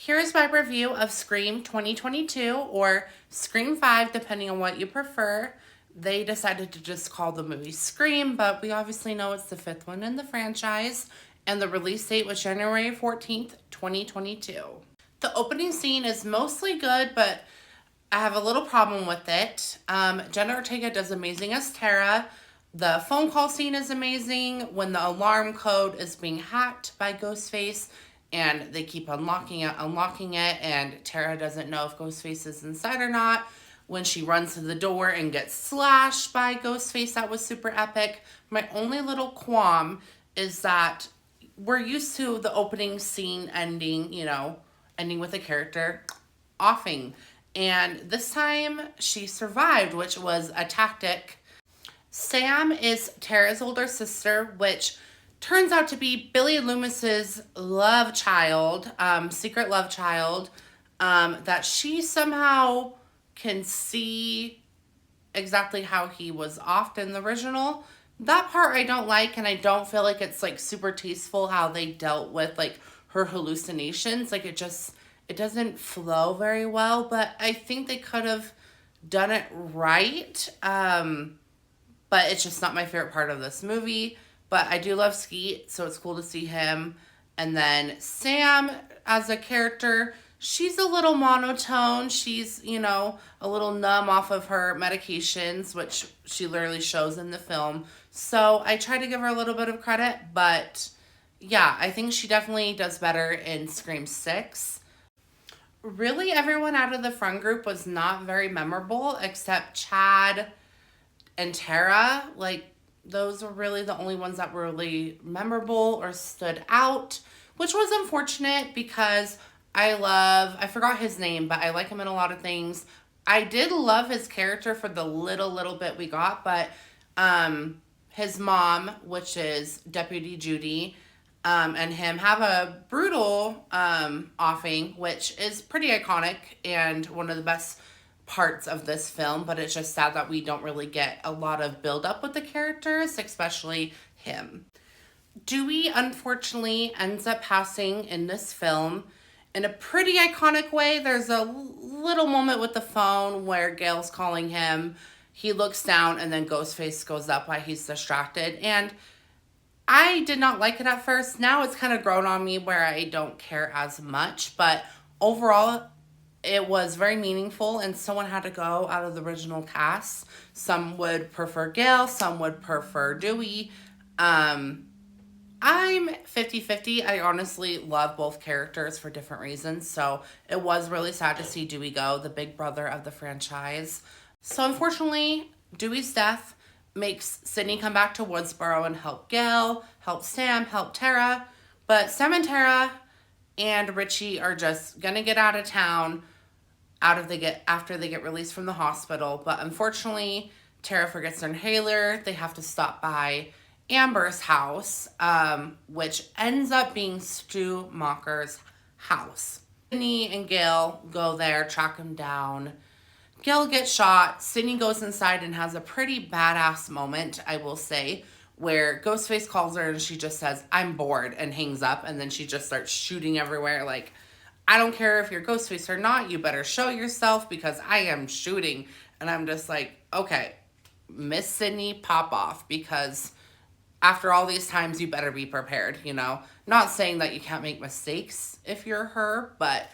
Here's my review of Scream 2022 or Scream 5, depending on what you prefer. They decided to just call the movie Scream, but we obviously know it's the fifth one in the franchise, and the release date was January 14th, 2022. The opening scene is mostly good, but I have a little problem with it. Jenna Ortega does amazing as Tara. The phone call scene is amazing when the alarm code is being hacked by Ghostface and they keep unlocking it, and Tara doesn't know if Ghostface is inside or not. When she runs to the door and gets slashed by Ghostface, that was super epic. My only little qualm is that we're used to the opening scene ending, ending with a character offing. And this time she survived, which was a tactic. Sam is Tara's older sister, which turns out to be Billy Loomis's love child, secret love child, that she somehow can see exactly how he was offed in the original. That part I don't like, and I don't feel like it's like super tasteful how they dealt with like her hallucinations. Like it doesn't flow very well, but I think they could have done it right. But it's just not my favorite part of this movie. But I do love Skeet, so it's cool to see him. And then Sam, as a character, she's a little monotone. She's, a little numb off of her medications, which she literally shows in the film. So I try to give her a little bit of credit, but yeah, I think she definitely does better in Scream 6. Really, everyone out of the front group was not very memorable except Chad and Tara. Like, those were really the only ones that were really memorable or stood out, which was unfortunate because I forgot his name, but I like him in a lot of things. I did love his character for the little bit we got, but his mom, which is Deputy Judy, and him have a brutal offing, which is pretty iconic and one of the best parts of this film, but it's just sad that we don't really get a lot of build up with the characters, especially him. Dewey unfortunately ends up passing in this film in a pretty iconic way. There's a little moment with the phone where Gail's calling him. He looks down and then Ghostface goes up while he's distracted. And I did not like it at first. Now it's kind of grown on me where I don't care as much. But overall, it was very meaningful, and someone had to go out of the original cast. Some would prefer Gail, some would prefer Dewey. I'm 50-50. I honestly love both characters for different reasons, so it was really sad to see Dewey go, the big brother of the franchise. So unfortunately, Dewey's death makes Sydney come back to Woodsboro and help Gail, help Sam, help Tara. But Sam and Tara and Richie are just gonna get out of town after they get released from the hospital. But unfortunately, Tara forgets their inhaler. They have to stop by Amber's house, which ends up being Stu Macher's house. Sydney and Gail go there, track him down. Gail gets shot. Sydney goes inside and has a pretty badass moment, I will say, where Ghostface calls her and she just says, "I'm bored," and hangs up, and then she just starts shooting everywhere. Like, I don't care if you're Ghostface or not, you better show yourself because I am shooting. And I'm just like, okay, Miss Sydney, pop off, because after all these times, you better be prepared, Not saying that you can't make mistakes if you're her, but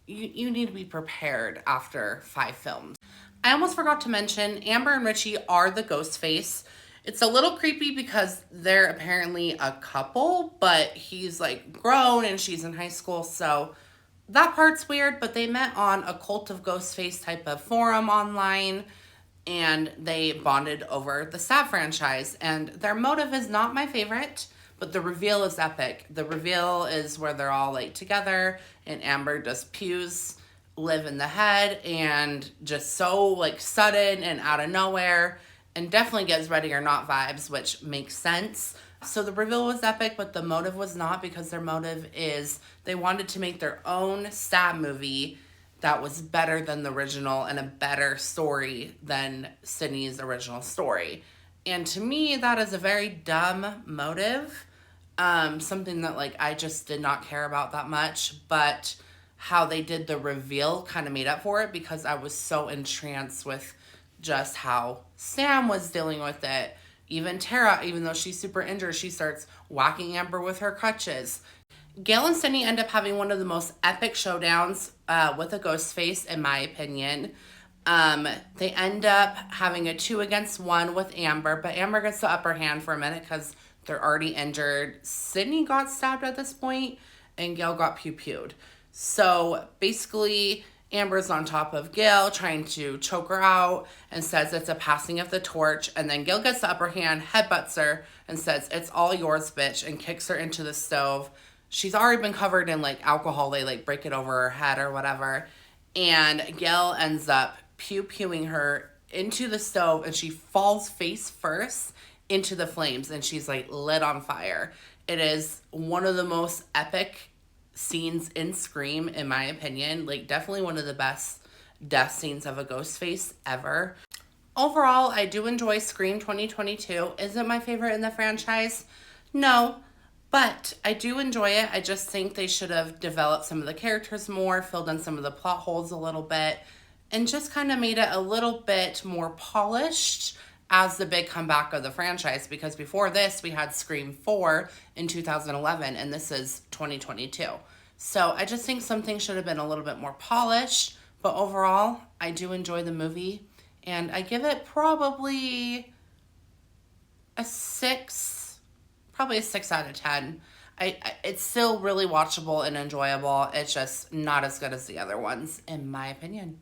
you need to be prepared after 5 films. I almost forgot to mention, Amber and Richie are the Ghostface. It's a little creepy because they're apparently a couple, but he's like grown and she's in high school, so that part's weird. But they met on a Cult of Ghostface type of forum online, and they bonded over the Stab franchise, and their motive is not my favorite, but the reveal is epic. The reveal is where they're all like together and Amber just pews live in the head, and just so like sudden and out of nowhere, and definitely gives Ready or Not vibes, which makes sense. So the reveal was epic, but the motive was not, because their motive is they wanted to make their own Stab movie that was better than the original and a better story than Sydney's original story. And to me, that is a very dumb motive. Something that like I just did not care about that much. But how they did the reveal kind of made up for it, because I was so entranced with just how Sam was dealing with it. Even Tara, even though she's super injured, she starts whacking Amber with her crutches. Gail and Sydney end up having one of the most epic showdowns with a ghost face, in my opinion. They end up having a 2-against-1 with Amber, but Amber gets the upper hand for a minute because they're already injured. Sydney got stabbed at this point, and Gail got pew-pewed. So basically, Amber's on top of Gail, trying to choke her out, and says it's a passing of the torch. And then Gail gets the upper hand, headbutts her, and says, "It's all yours, bitch," and kicks her into the stove. She's already been covered in like alcohol. They like break it over her head or whatever. And Gail ends up pew-pewing her into the stove, and she falls face first into the flames, and she's like lit on fire. It is one of the most epic scenes in Scream, in my opinion. Like, definitely one of the best death scenes of a ghost face ever. Overall, I do enjoy Scream 2022. Is it my favorite in the franchise? No, but I do enjoy it. I just think they should have developed some of the characters more, filled in some of the plot holes a little bit, and just kind of made it a little bit more polished as the big comeback of the franchise, because before this we had Scream 4 in 2011, and this is 2022. So I just think something should have been a little bit more polished, but overall I do enjoy the movie, and I give it probably a 6, probably a 6 out of 10. It's still really watchable and enjoyable. It's just not as good as the other ones, in my opinion.